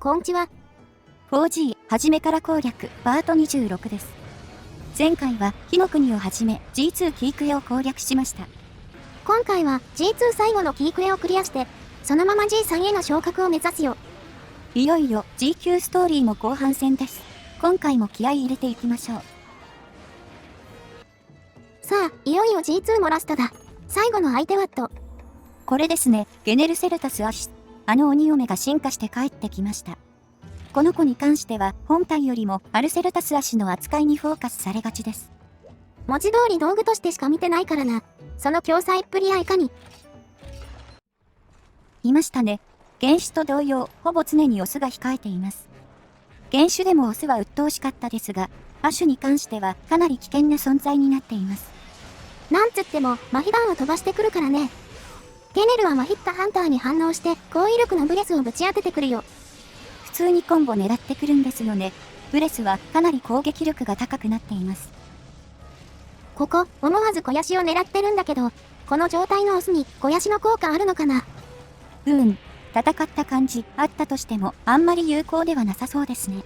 こんちは。4G 初めから攻略パート26です。前回は火の国をはじめ G2 キークエを攻略しました。今回は G2 最後のキークエをクリアして、そのまま G3 への昇格を目指すよ。いよいよ G 級ストーリーも後半戦です。今回も気合い入れていきましょう。さあ、いよいよ G2 もラストだ。最後の相手はと。これですね、ゲネルセルタスアシス。あの鬼嫁が進化して帰ってきました。この子に関しては本体よりもアルセルタスアシの扱いにフォーカスされがちです。文字通り道具としてしか見てないからな。その強才っぷりはいかに。いましたね。原種と同様、ほぼ常にオスが控えています。原種でもオスは鬱陶しかったですが、アシュに関してはかなり危険な存在になっています。なんつっても麻痺弾を飛ばしてくるからね。ゲネルは麻痺ったハンターに反応して高威力のブレスをぶち当ててくるよ。普通にコンボ狙ってくるんですよね。ブレスはかなり攻撃力が高くなっています。ここ、思わず肥やしを狙ってるんだけど、この状態のオスに肥やしの効果あるのかな？戦った感じあったとしてもあんまり有効ではなさそうですね。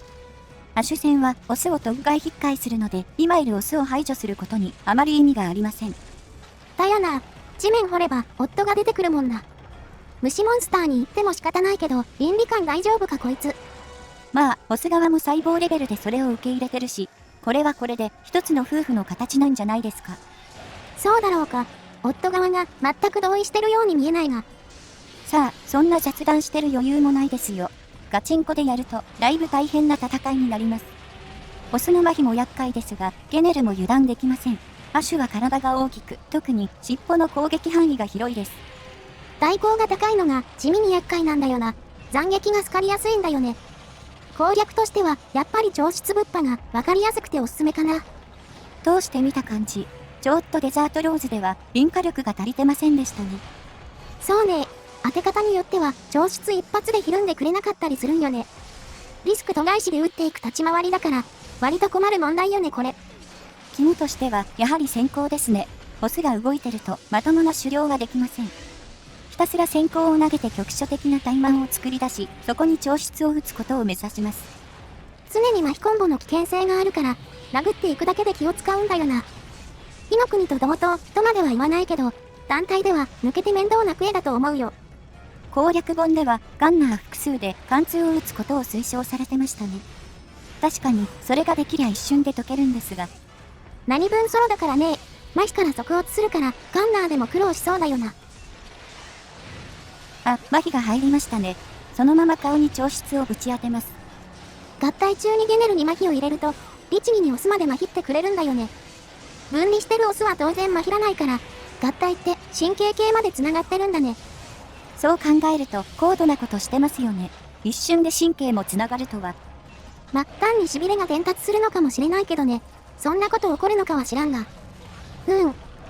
アシュ戦はオスを特外引っかいするので、今いるオスを排除することにあまり意味がありません。だよな。地面掘れば夫が出てくるもんな。虫モンスターに言っても仕方ないけど、倫理観大丈夫かこいつ。まあ、オス側も細胞レベルでそれを受け入れてるし、これはこれで一つの夫婦の形なんじゃないですか。そうだろうか。夫側が全く同意してるように見えないが。さあ、そんな雑談してる余裕もないですよ。ガチンコでやると、だいぶ大変な戦いになります。オスの麻痺も厄介ですが、ゲネルも油断できません。アシュは体が大きく、特に尻尾の攻撃範囲が広いです。代行が高いのが地味に厄介なんだよな。斬撃が好かりやすいんだよね。攻略としては、やっぱり超出物販が分かりやすくておすすめかな。通して見た感じ、ちょっとデザートローズでは、リン火力が足りてませんでしたね。そうね。当て方によっては、超出一発でひるんでくれなかったりするんよね。リスク度外視で打っていく立ち回りだから、割と困る問題よねこれ。肝としては、やはり先行ですね。オスが動いてると、まともな狩猟ができません。ひたすら先行を投げて局所的な怠慢を作り出し、そこに調出を打つことを目指します。常に麻痺コンボの危険性があるから、殴っていくだけで気を使うんだよな。火の国と同等とまでは言わないけど、団体では抜けて面倒なクエだと思うよ。攻略本では、ガンナー複数で貫通を打つことを推奨されてましたね。確かに、それができりゃ一瞬で解けるんですが。何分ソロだからね。麻痺から即落ちするから、ガンナーでも苦労しそうだよな。あ、麻痺が入りましたね。そのまま顔に調出をぶち当てます。合体中にゲネルに麻痺を入れると、律儀にオスまで麻痺ってくれるんだよね。分離してるオスは当然麻痺らないから、合体って神経系まで繋がってるんだね。そう考えると高度なことしてますよね。一瞬で神経も繋がるとは。単に痺れが伝達するのかもしれないけどね。そんなこと起こるのかは知らんが。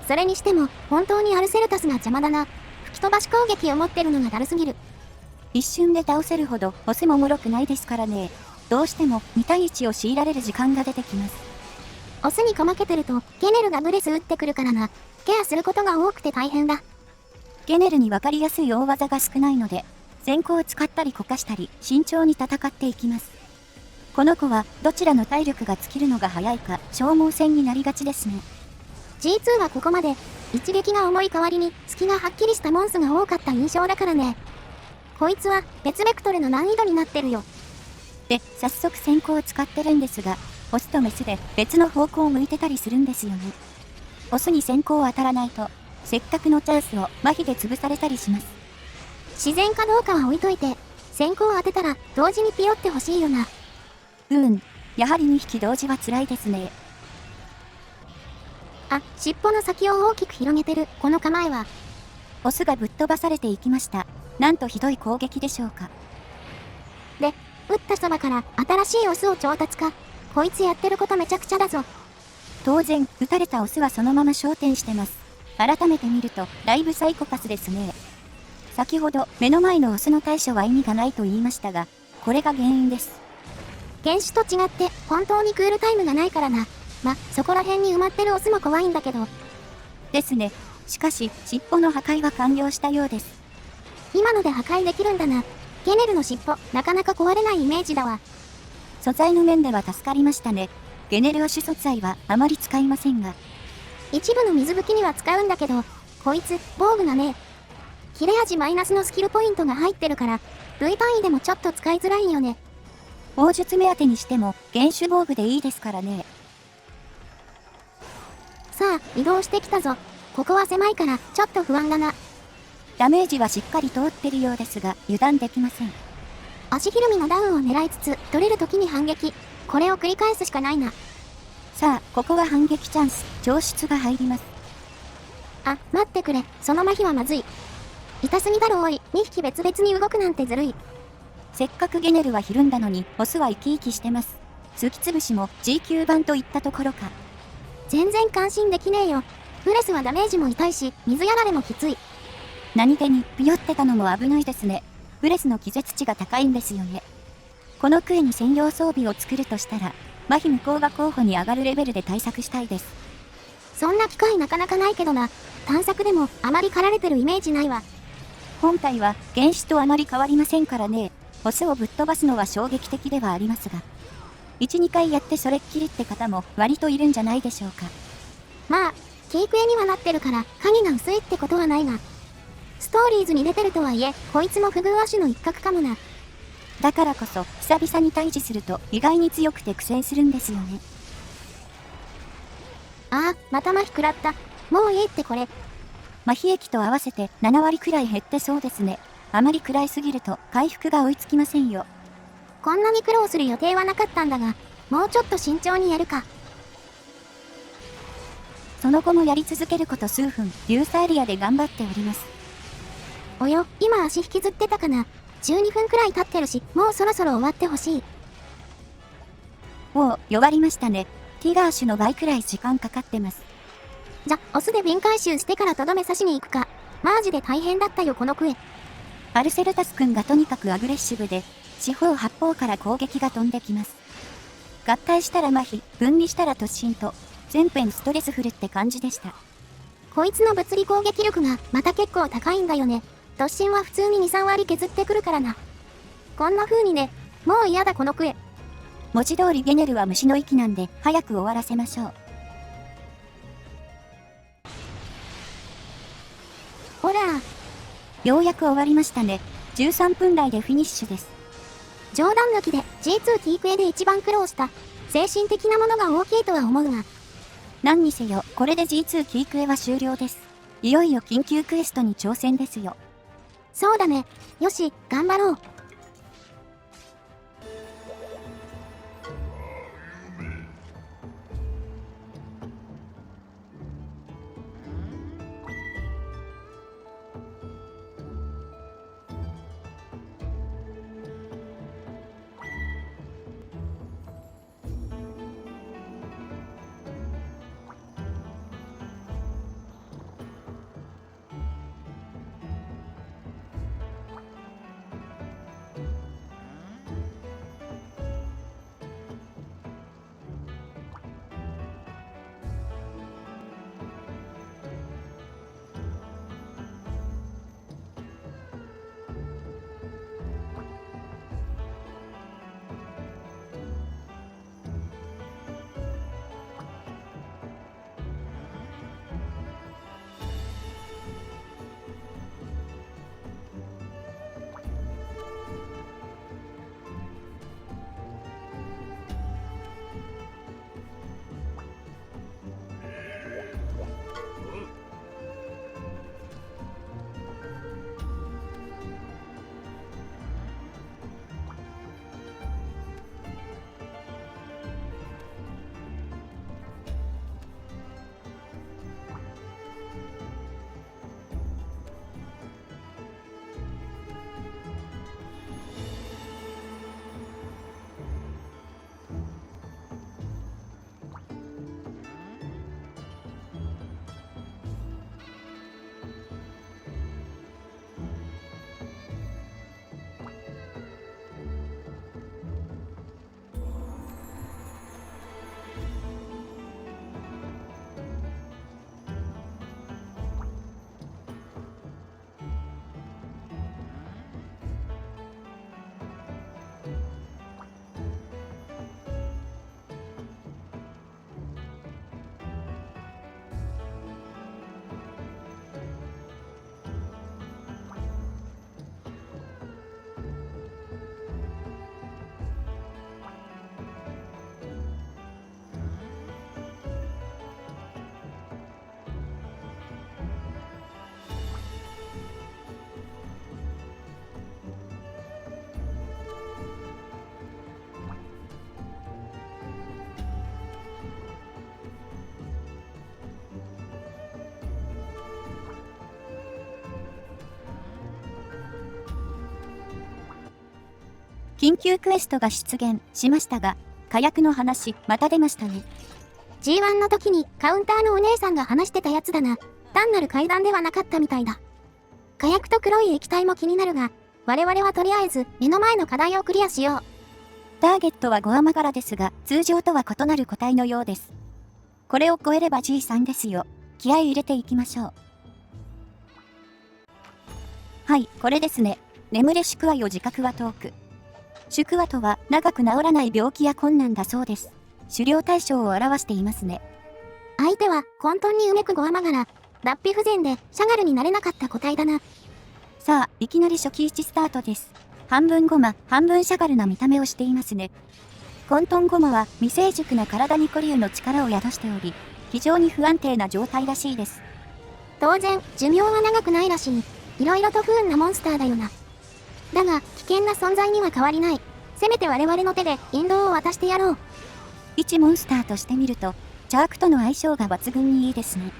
それにしても、本当にアルセルタスが邪魔だな。吹き飛ばし攻撃を持ってるのがだるすぎる。一瞬で倒せるほどオスも脆くないですからね。どうしても2対1を強いられる時間が出てきます。オスにかまけてると、ゲネルがブレス打ってくるからな。ケアすることが多くて大変だ。ゲネルに分かりやすい大技が少ないので、先行を使ったりこかしたり、慎重に戦っていきます。この子は、どちらの体力が尽きるのが早いか、消耗戦になりがちですね。G2 はここまで、一撃が重い代わりに、隙がはっきりしたモンスが多かった印象だからね。こいつは、別ベクトルの難易度になってるよ。で、早速先行を使ってるんですが、オスとメスで別の方向を向いてたりするんですよね。オスに先行当たらないと、せっかくのチャンスを麻痺で潰されたりします。自然かどうかは置いといて、先行当てたら同時にピヨってほしいよな。やはり2匹同時は辛いですね。あ、尻尾の先を大きく広げてる、この構えは。オスがぶっ飛ばされていきました。なんとひどい攻撃でしょうか。で、撃ったそばから新しいオスを調達か。こいつやってることめちゃくちゃだぞ。当然、撃たれたオスはそのまま焦点してます。改めて見ると、だいぶサイコパスですね。先ほど、目の前のオスの対処は意味がないと言いましたが、これが原因です。原種と違って、本当にクールタイムがないからな。そこら辺に埋まってるオスも怖いんだけど。ですね。しかし、尻尾の破壊は完了したようです。今ので破壊できるんだな。ゲネルの尻尾、なかなか壊れないイメージだわ。素材の面では助かりましたね。ゲネル亜種素材はあまり使いませんが。一部の水吹きには使うんだけど、こいつ、防具がね。切れ味マイナスのスキルポイントが入ってるから、V 単位でもちょっと使いづらいよね。砲術目当てにしても、原種防具でいいですからね。さあ、移動してきたぞ。ここは狭いから、ちょっと不安だな。ダメージはしっかり通ってるようですが、油断できません。足ひるみのダウンを狙いつつ、取れる時に反撃。これを繰り返すしかないな。さあ、ここは反撃チャンス、調出が入ります。あ、待ってくれ。その麻痺はまずい。痛すぎだろおい。2匹別々に動くなんてずるい。せっかくゲネルはひるんだのに、オスは生き生きしてます。突き潰しも G 級版といったところか。全然感心できねえよ。フレスはダメージも痛いし、水やられもきつい。何気に、ピヨってたのも危ないですね。フレスの気絶値が高いんですよね。このクエに専用装備を作るとしたら、麻痺無効が候補に上がるレベルで対策したいです。そんな機会なかなかないけどな。探索でもあまり狩られてるイメージないわ。本体は原種とあまり変わりませんからね。オスをぶっ飛ばすのは衝撃的ではありますが。1、2回やってそれっきりって方も割といるんじゃないでしょうか。まあ、キークエにはなってるから影が薄いってことはないが。ストーリーズに出てるとはいえ、こいつも不遇亜種の一角かもな。だからこそ、久々に対峙すると意外に強くて苦戦するんですよね。ああ、また麻痺食らった。もういいってこれ。麻痺液と合わせて7割くらい減ってそうですね。あまり食らいすぎると回復が追いつきませんよ。こんなに苦労する予定はなかったんだが、もうちょっと慎重にやるか。その後もやり続けること数分、流砂エリアで頑張っております。およ、今足引きずってたかな。12分くらい経ってるし、もうそろそろ終わってほしい。おお、弱りましたね。ティガー種の倍くらい時間かかってます。じゃ、オスで瓶回収してからとどめ刺しに行くか。マージで大変だったよこのクエ。アルセルタス君がとにかくアグレッシブで、四方八方から攻撃が飛んできます。合体したら麻痺、分離したら突進と、全編ストレスフルって感じでした。こいつの物理攻撃力がまた結構高いんだよね。突進は普通に2、3割削ってくるからな。こんな風にね、もう嫌だこのクエ。文字通りゲネルは虫の息なんで、早く終わらせましょう。ほら、ようやく終わりましたね。13分台でフィニッシュです。冗談抜きで G2T クエで一番苦労した。精神的なものが大きいとは思うが。何にせよ、これで G2 キークエは終了です。いよいよ緊急クエストに挑戦ですよ。そうだね。よし、頑張ろう。緊急クエストが出現しましたが、火薬の話、また出ましたね。G1 の時にカウンターのお姉さんが話してたやつだな。単なる階段ではなかったみたいだ。火薬と黒い液体も気になるが、我々はとりあえず目の前の課題をクリアしよう。ターゲットはゴアマ柄ですが、通常とは異なる個体のようです。これを超えれば G3 ですよ。気合い入れていきましょう。はい、これですね。眠れ宿話よ自覚は遠く。宿話とは長く治らない病気や困難だそうです。狩猟対象を表していますね。相手は混沌にうめくゴアマ柄。脱皮不全でシャガルになれなかった個体だな。さあ、いきなり初期位置スタートです。半分ゴマ、半分シャガルな見た目をしていますね。混沌ゴマは未成熟な体に古竜の力を宿しており、非常に不安定な状態らしいです。当然、寿命は長くないらしい。いろいろと不運なモンスターだよな。だが、危険な存在には変わりない。せめて我々の手で引導を渡してやろう。一モンスターとして見ると、チャークとの相性が抜群にいいですね。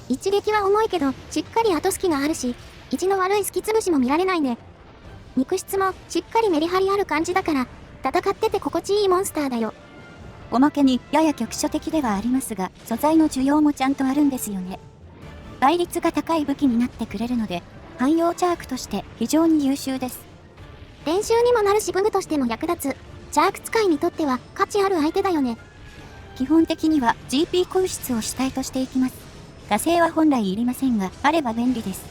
一撃は重いけど、しっかり後隙があるし、意地の悪いすきつぶしも見られないね。肉質もしっかりメリハリある感じだから、戦ってて心地いいモンスターだよ。おまけに、やや局所的ではありますが、素材の需要もちゃんとあるんですよね。倍率が高い武器になってくれるので、汎用チャークとして非常に優秀です。練習にもなるし武具としても役立つ。チャーク使いにとっては価値ある相手だよね。基本的には GP 空室を主体としていきます。火星は本来いりませんが、あれば便利です。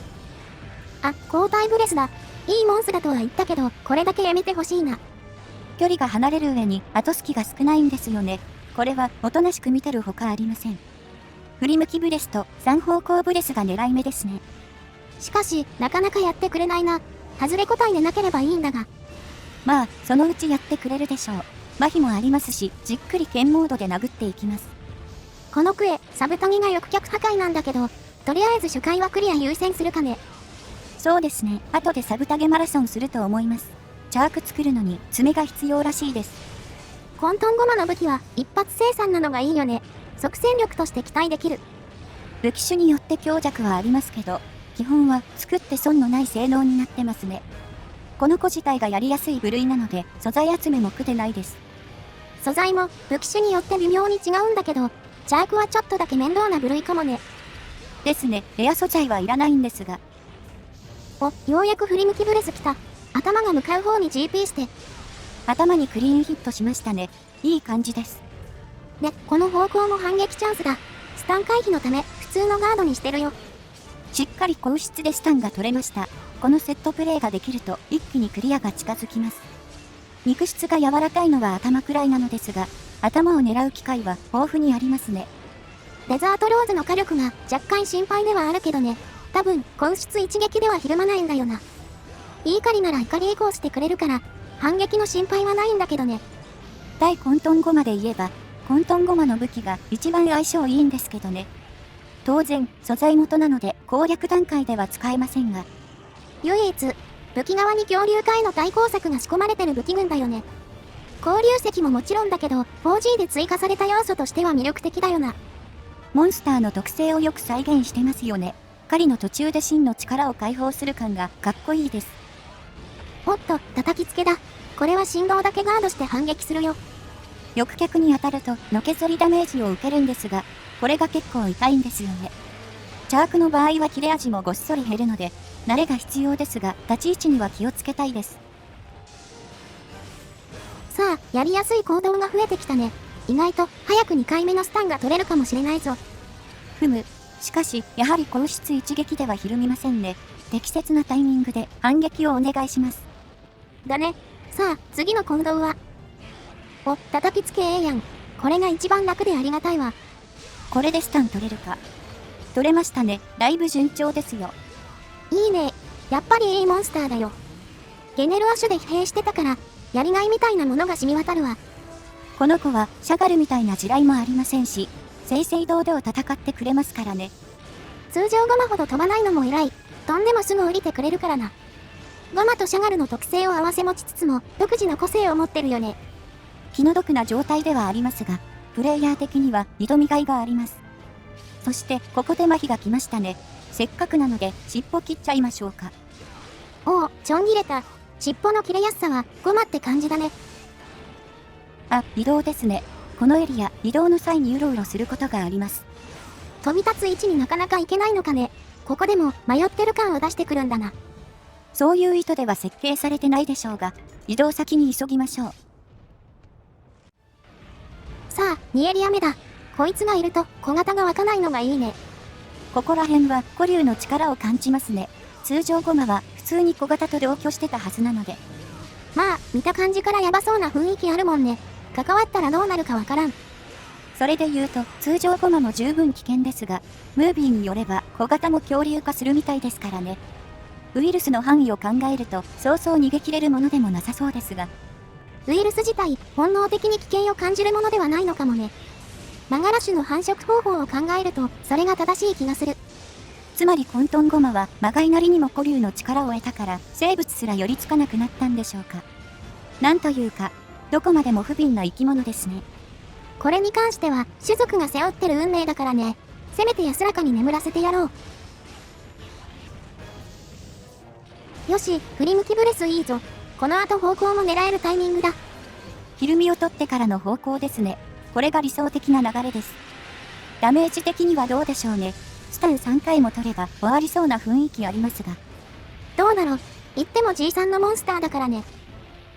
あ、交代ブレスだ。いいモンスだとは言ったけど、これだけやめてほしいな。距離が離れる上に後隙が少ないんですよね。これはおとなしく見てるほかありません。振り向きブレスと3方向ブレスが狙い目ですね。しかし、なかなかやってくれないな。外れ個体でなければいいんだが。まあ、そのうちやってくれるでしょう。麻痺もありますし、じっくり剣モードで殴っていきます。このクエ、サブトギが翼脚破壊なんだけど、とりあえず初回はクリア優先するかね。そうですね。後でサブタゲマラソンすると思います。チャーク作るのに爪が必要らしいです。混沌ゴマの武器は一発生産なのがいいよね。即戦力として期待できる。武器種によって強弱はありますけど、基本は作って損のない性能になってますね。この子自体がやりやすい部類なので、素材集めも苦でないです。素材も武器種によって微妙に違うんだけど、チャークはちょっとだけ面倒な部類かもね。ですね、レア素材はいらないんですが。お、ようやく振り向きブレス来た。頭が向かう方に GP して。頭にクリーンヒットしましたね。いい感じです。で、この方向も反撃チャンスだ。スタン回避のため、普通のガードにしてるよ。しっかり硬質でスタンが取れました。このセットプレイができると一気にクリアが近づきます。肉質が柔らかいのは頭くらいなのですが、頭を狙う機会は豊富にありますね。デザートローズの火力が若干心配ではあるけどね。多分、硬質一撃ではひるまないんだよな。いい怒りなら怒りエコーしてくれるから、反撃の心配はないんだけどね。対混沌ゴマで言えば、混沌ゴマの武器が一番相性いいんですけどね。当然、素材元なので攻略段階では使えませんが。唯一、武器側に恐竜界の対抗策が仕込まれてる武器群だよね。交流石ももちろんだけど、4G で追加された要素としては魅力的だよな。モンスターの特性をよく再現してますよね。狩りの途中で真の力を解放する感がかっこいいです。おっと、叩きつけだ。これは振動だけガードして反撃するよ。翼脚に当たるとのけぞりダメージを受けるんですが、これが結構痛いんですよね。チャークの場合は切れ味もごっそり減るので、慣れが必要ですが、立ち位置には気をつけたいです。さあ、やりやすい行動が増えてきたね。意外と早く2回目のスタンが取れるかもしれないぞ。ふむ。しかし、やはり硬質一撃ではひるみませんね。適切なタイミングで反撃をお願いします。だね。さあ、次の行動は。お、叩きつけええやん。これが一番楽でありがたいわ。これでスタン取れるか。取れましたね。だいぶ順調ですよ。いいね。やっぱりいいモンスターだよ。ゲネルアシュで疲弊してたから、やりがいみたいなものが染み渡るわ。この子はシャガルみたいな地雷もありませんし、正々堂々戦ってくれますからね。通常ゴマほど飛ばないのも偉い。飛んでもすぐ降りてくれるからな。ゴマとシャガルの特性を併せ持ちつつも、独自の個性を持ってるよね。気の毒な状態ではありますが、プレイヤー的には挑みがいがあります。そして、ここで麻痺が来ましたね。せっかくなので、尻尾切っちゃいましょうか。おお、ちょん切れた。尻尾の切れやすさはゴマって感じだね。あ、移動ですね。このエリア、移動の際にうろうろすることがあります。飛び立つ位置になかなか行けないのかね。ここでも迷ってる感を出してくるんだな。そういう意図では設計されてないでしょうが、移動先に急ぎましょう。さあ、2エリア目だ。こいつがいると小型が湧かないのがいいね。ここら辺は古竜の力を感じますね。通常ゴマは普通に小型と同居してたはずなので。まあ、見た感じからヤバそうな雰囲気あるもんね。関わったらどうなるかわからん。それで言うと、通常ゴマも十分危険ですが、ムービーによれば小型も恐竜化するみたいですからね。ウイルスの範囲を考えると、そうそう逃げ切れるものでもなさそうですが。ウイルス自体、本能的に危険を感じるものではないのかもね。マガラ種の繁殖方法を考えると、それが正しい気がする。つまり混沌ゴマは、マガイなりにも古竜の力を得たから、生物すら寄りつかなくなったんでしょうか。なんというか、どこまでも不憫な生き物ですね。これに関しては、種族が背負ってる運命だからね。せめて安らかに眠らせてやろう。よし、振り向きブレスいいぞ。この後方向も狙えるタイミングだ。ひるみを取ってからの方向ですね。これが理想的な流れです。ダメージ的にはどうでしょうね。スタン3回も取れば終わりそうな雰囲気ありますが。どうだろう。言っても G さんのモンスターだからね。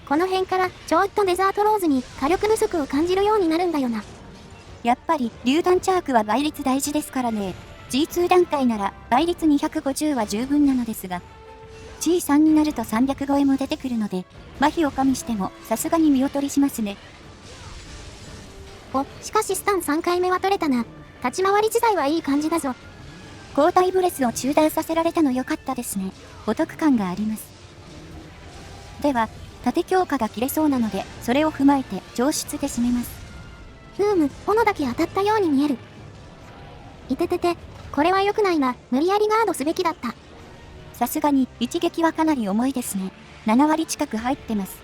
この辺からちょっとデザートローズに火力不足を感じるようになるんだよな。やっぱり、榴弾チャークは倍率大事ですからね。G2 段階なら倍率250は十分なのですが、G3 になると300超えも出てくるので、麻痺を加味してもさすがに見劣りしますね。お、しかしスタン3回目は取れたな。立ち回り自体はいい感じだぞ。交代ブレスを中断させられたの良かったですね。お得感があります。では、縦強化が切れそうなので、それを踏まえて上質で締めます。斧だけ当たったように見える。いててて、これは良くないな。無理やりガードすべきだった。さすがに一撃はかなり重いですね。7割近く入ってます。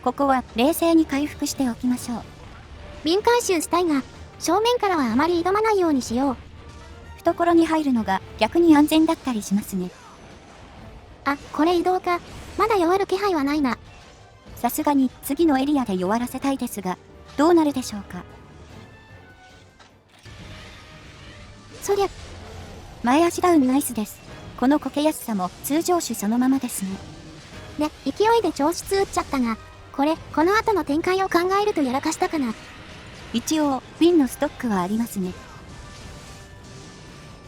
ここは冷静に回復しておきましょう。瓶回収したいが、正面からはあまり挑まないようにしよう。懐に入るのが逆に安全だったりしますね。あ、これ移動か。まだ弱る気配はないな。さすがに次のエリアで弱らせたいですが、どうなるでしょうか。そりゃ、前足ダウンナイスです。このこけやすさも通常種そのままですね。で、勢いで調子打っちゃったが、この後の展開を考えるとやらかしたかな。一応、ウィンのストックはありますね。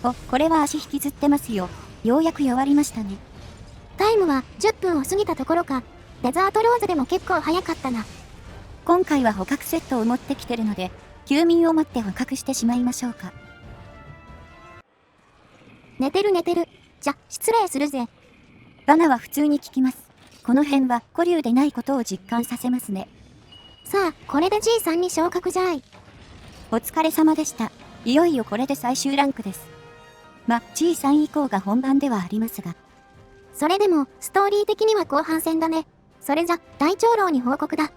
お、これは足引きずってますよ。ようやく弱りましたね。タイムは10分を過ぎたところか。デザートローズでも結構早かったな。今回は捕獲セットを持ってきてるので、休眠を待って捕獲してしまいましょうか。寝てる。じゃ、失礼するぜ。罠は普通に効きます。この辺は古竜でないことを実感させますね。さあ、これで G さんに昇格じゃい。お疲れ様でした。いよいよこれで最終ランクです。G さん以降が本番ではありますが。それでも、ストーリー的には後半戦だね。それじゃ、大長老に報告だ。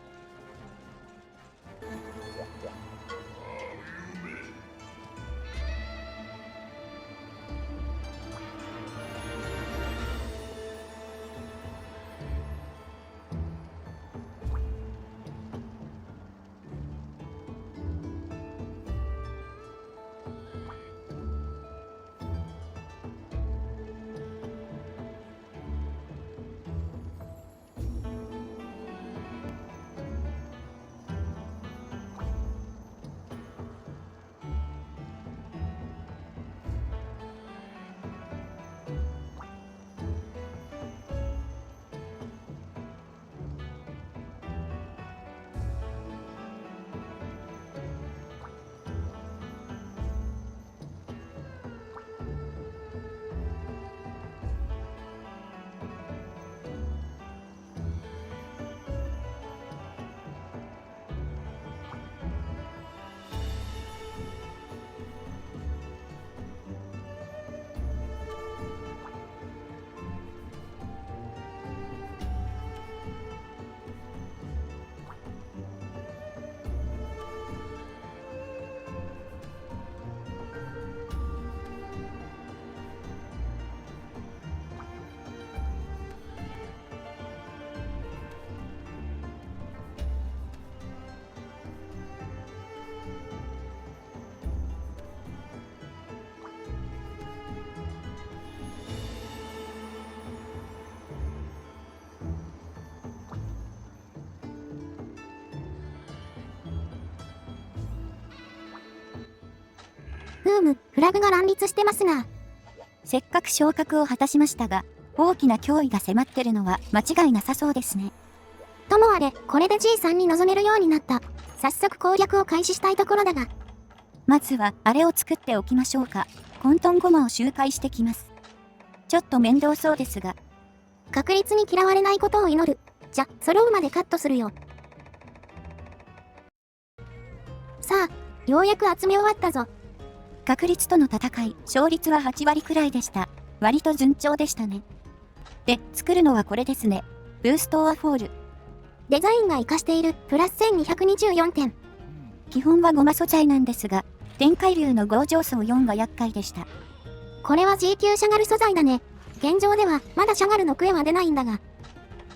フラグが乱立してますが。せっかく昇格を果たしましたが、大きな脅威が迫ってるのは間違いなさそうですね。ともあれ、これで G3 に臨めるようになった。早速攻略を開始したいところだが。まずは、あれを作っておきましょうか。混沌ゴマを周回してきます。ちょっと面倒そうですが。確率に嫌われないことを祈る。じゃ、揃うまでカットするよ。さあ、ようやく集め終わったぞ。確率との戦い、勝率は8割くらいでした。割と順調でしたね。で、作るのはこれですね。ブーストオアフォール。デザインが活かしているプラス1224点。基本はゴマ素材なんですが、展開流の合上層4が厄介でした。これは G 級シャガル素材だね。現状ではまだシャガルのクエは出ないんだが。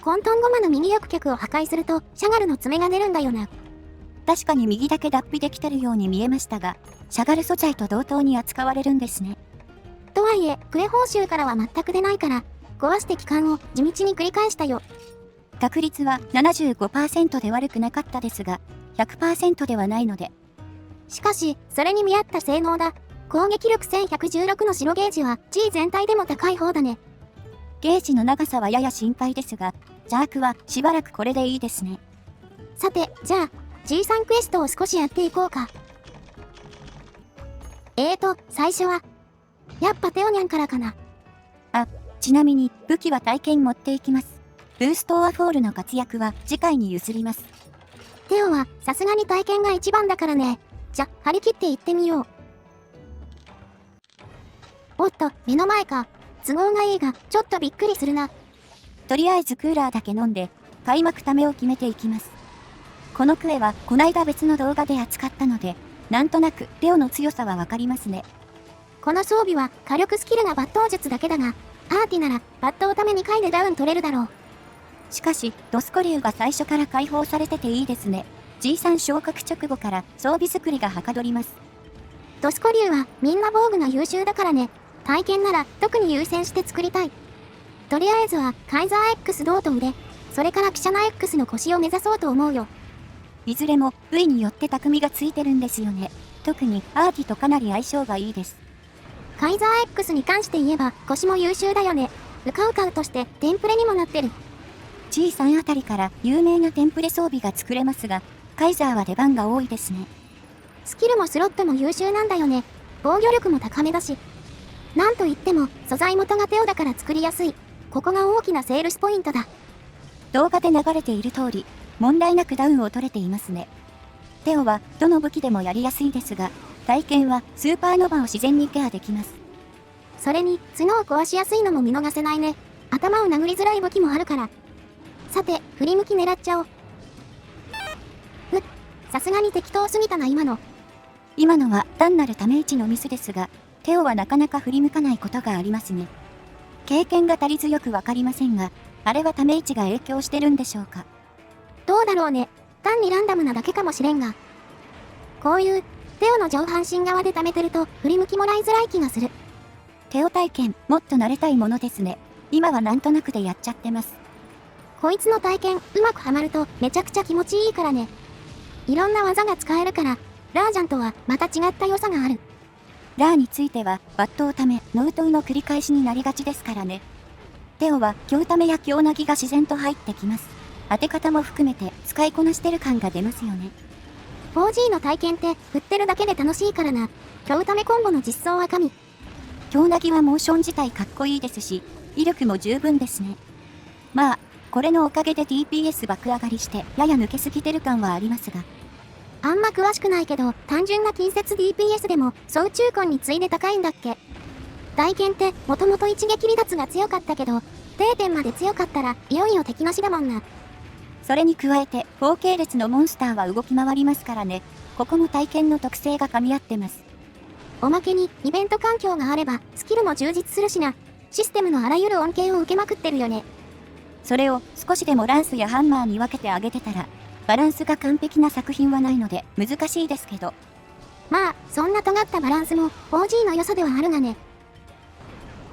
混沌ゴマの右翼脚を破壊するとシャガルの爪が出るんだよな。確かに右だけ脱皮できてるように見えましたが、シャガル素材と同等に扱われるんですね。とはいえ、クエ報酬からは全く出ないから、壊して帰還を地道に繰り返したよ。確率は 75% で悪くなかったですが、100% ではないので。しかし、それに見合った性能だ。攻撃力1116の白ゲージは G 全体でも高い方だね。ゲージの長さはやや心配ですが、邪悪はしばらくこれでいいですね。さて、じゃあ、G3 クエストを少しやっていこうか。最初は、やっぱテオニャンからかな。ちなみに、武器は体験持っていきます。ブーストオアフォールの活躍は次回に譲ります。テオはさすがに体験が一番だからね。じゃ、張り切っていってみよう。おっと、目の前か。都合がいいが、ちょっとびっくりするな。とりあえずクーラーだけ飲んで、開幕ためを決めていきます。このクエは、こないだ別の動画で扱ったので、なんとなくテオの強さはわかりますね。この装備は火力スキルが抜刀術だけだが、アーティなら抜刀ため2回でダウン取れるだろう。しかし、ドスコ竜が最初から解放されてていいですね。G3 昇格直後から装備作りがはかどります。ドスコ竜はみんな防具が優秀だからね。体験なら特に優先して作りたい。とりあえずはカイザー X 銅と腕、それからキシャナ X の腰を目指そうと思うよ。いずれも部位によって匠がついてるんですよね。特にアーティとかなり相性がいいです。カイザー X に関して言えば腰も優秀だよね。ウカウカウとしてテンプレにもなってる。G3 あたりから有名なテンプレ装備が作れますが、カイザーは出番が多いですね。スキルもスロットも優秀なんだよね。防御力も高めだし。なんといっても素材元がテオだから作りやすい。ここが大きなセールスポイントだ。動画で流れている通り、問題なくダウンを取れていますね。テオはどの武器でもやりやすいですが、体験はスーパーノヴァを自然にケアできます。それに角を壊しやすいのも見逃せないね。頭を殴りづらい武器もあるから。さて、振り向き狙っちゃおう。さすがに適当すぎたな今の。今のは単なるため位置のミスですが、テオはなかなか振り向かないことがありますね。経験が足りずよくわかりませんが、あれはため位置が影響してるんでしょうか。どうだろうね。単にランダムなだけかもしれんが。こういうテオの上半身側で溜めてると振り向きもらいづらい気がする。テオ体験、もっと慣れたいものですね。今はなんとなくでやっちゃってます。こいつの体験うまくはまるとめちゃくちゃ気持ちいいからね。いろんな技が使えるから、ラージャンとはまた違った良さがある。ラーについては、抜刀ため、ノウトウの繰り返しになりがちですからね。テオは、強ためや強なぎが自然と入ってきます。当て方も含めて、使いこなしてる感が出ますよね。4G の体験って振ってるだけで楽しいからな。強ためコンボの実装は神。強なぎはモーション自体かっこいいですし、威力も十分ですね。まあ、これのおかげで DPS 爆上がりして、やや抜けすぎてる感はありますが。あんま詳しくないけど、単純な近接 DPS でも、総中根に次いで高いんだっけ。体験ってもともと一撃離脱が強かったけど、定点まで強かったらいよいよ敵なしだもんな。それに加えて、4系列のモンスターは動き回りますからね。ここも体験の特性が噛み合ってます。おまけに、イベント環境があれば、スキルも充実するしな。システムのあらゆる恩恵を受けまくってるよね。それを少しでもランスやハンマーに分けてあげてたら、バランスが完璧な作品はないので難しいですけど。まあ、そんな尖ったバランスも 4G の良さではあるがね。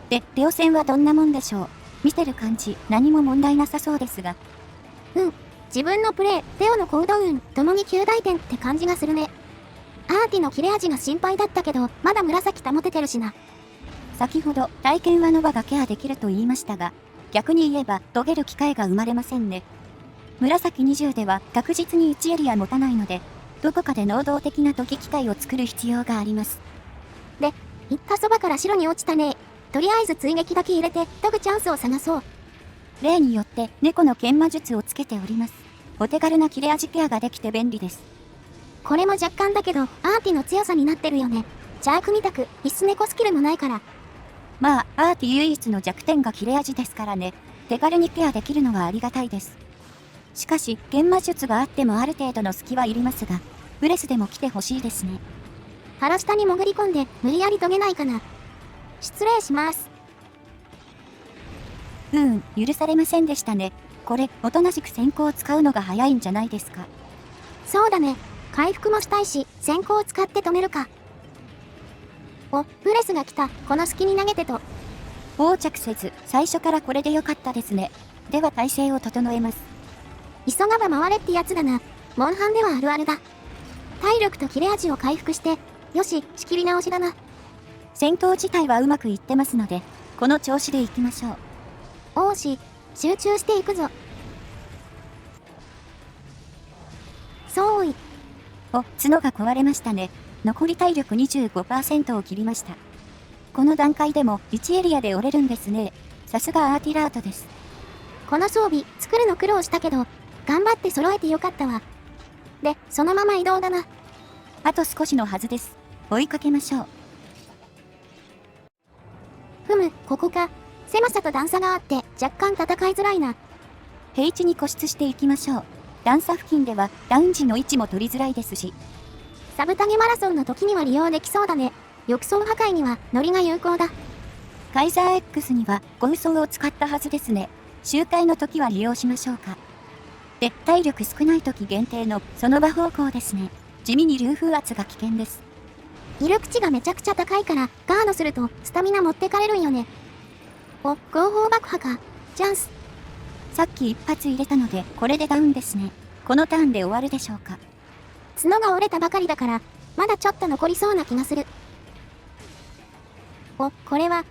で、テオ戦はどんなもんでしょう。見てる感じ、何も問題なさそうですが。自分のプレイ、テオの行動運、ともに9大点って感じがするね。アーティの切れ味が心配だったけど、まだ紫保ててるしな。先ほど体験はノバがケアできると言いましたが、逆に言えば遂げる機会が生まれませんね。紫20では確実に1エリア持たないので、どこかで能動的な研ぎ機会を作る必要があります。で、行ったそばから白に落ちたね。とりあえず追撃だけ入れて研ぐチャンスを探そう。例によって猫の研磨術をつけております。お手軽な切れ味ケアができて便利です。これも若干だけど、アーティの強さになってるよね。ジャークみたく必須猫スキルもないから。まあ、アーティ唯一の弱点が切れ味ですからね。手軽にケアできるのはありがたいです。しかし、研磨術があってもある程度の隙はいりますが、ブレスでも来てほしいですね。腹下に潜り込んで無理やり遂げないかな。失礼します。許されませんでしたね。これ、おとなしく先行を使うのが早いんじゃないですか。そうだね。回復もしたいし、先行を使って止めるか。お、ブレスが来た。この隙に投げてと。横着せず、最初からこれでよかったですね。では体勢を整えます。急がば回れってやつだな。モンハンではあるあるだ。体力と切れ味を回復して、よし、仕切り直しだな。戦闘自体はうまくいってますので、この調子でいきましょう。おーし、集中していくぞ。そうい。お、角が壊れましたね。残り体力 25% を切りました。この段階でも1エリアで折れるんですね。さすがアーティラートです。この装備、作るの苦労したけど、頑張って揃えてよかったわ。で、そのまま移動だな。あと少しのはずです。追いかけましょう。ふむ、ここか。狭さと段差があって若干戦いづらいな。平地に固執していきましょう。段差付近ではダウン時の位置も取りづらいですし。サブタゲマラソンの時には利用できそうだね。浴槽破壊にはノリが有効だ。カイザー X にはゴウソウを使ったはずですね。周回の時は利用しましょうか。で、体力少ない時限定のその場方向ですね。地味に流風圧が危険です。威力値がめちゃくちゃ高いからガードするとスタミナ持ってかれるんよね。お、合法爆破か。チャンス。さっき一発入れたのでこれでダウンですね。このターンで終わるでしょうか。角が折れたばかりだからまだちょっと残りそうな気がする。お、これは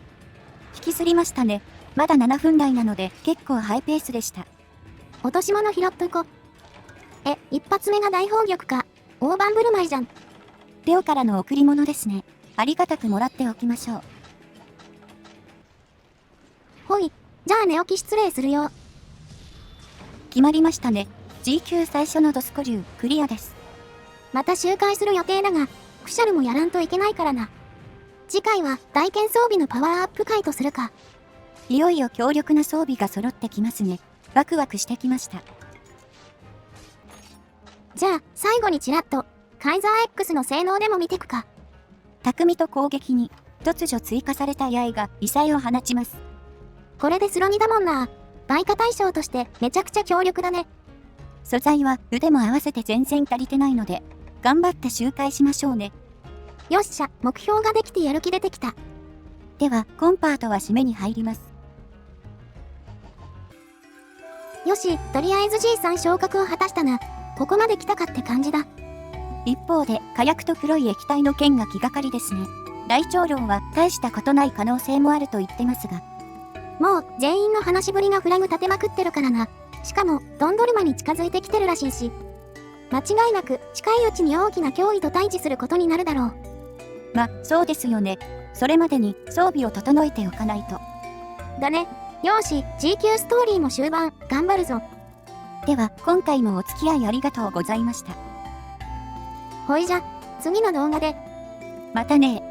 引きずりましたね。まだ7分台なので結構ハイペースでした。落とし物拾っとこ。一発目が大砲玉か。大盤振る舞いじゃん。レオからの贈り物ですね。ありがたくもらっておきましょう。ほい。じゃあ寝起き失礼するよ。決まりましたね。G 級最初のドスコ流クリアです。また周回する予定だが、クシャルもやらんといけないからな。次回は大剣装備のパワーアップ回とするか。いよいよ強力な装備が揃ってきますね。ワクワクしてきました。じゃあ最後にちらっとカイザー X の性能でも見てくか。匠と攻撃に突如追加された刃が異彩を放ちます。これでスロニだもんな。売価対象としてめちゃくちゃ強力だね。素材は腕も合わせて全然足りてないので、頑張って周回しましょうね。よっしゃ、目標ができてやる気出てきた。では、コンパートは締めに入ります。よし、とりあえず G3 昇格を果たしたな。ここまで来たかって感じだ。一方で、火薬と黒い液体の剣が気がかりですね。大長老は大したことない可能性もあると言ってますが。もう、全員の話しぶりがフラグ立てまくってるからな。しかも、ドンドルマに近づいてきてるらしいし。間違いなく、近いうちに大きな脅威と対峙することになるだろう。そうですよね。それまでに装備を整えておかないと。だね。よし、G 級ストーリーも終盤、頑張るぞ。では、今回もお付き合いありがとうございました。ほいじゃ、次の動画で。またね。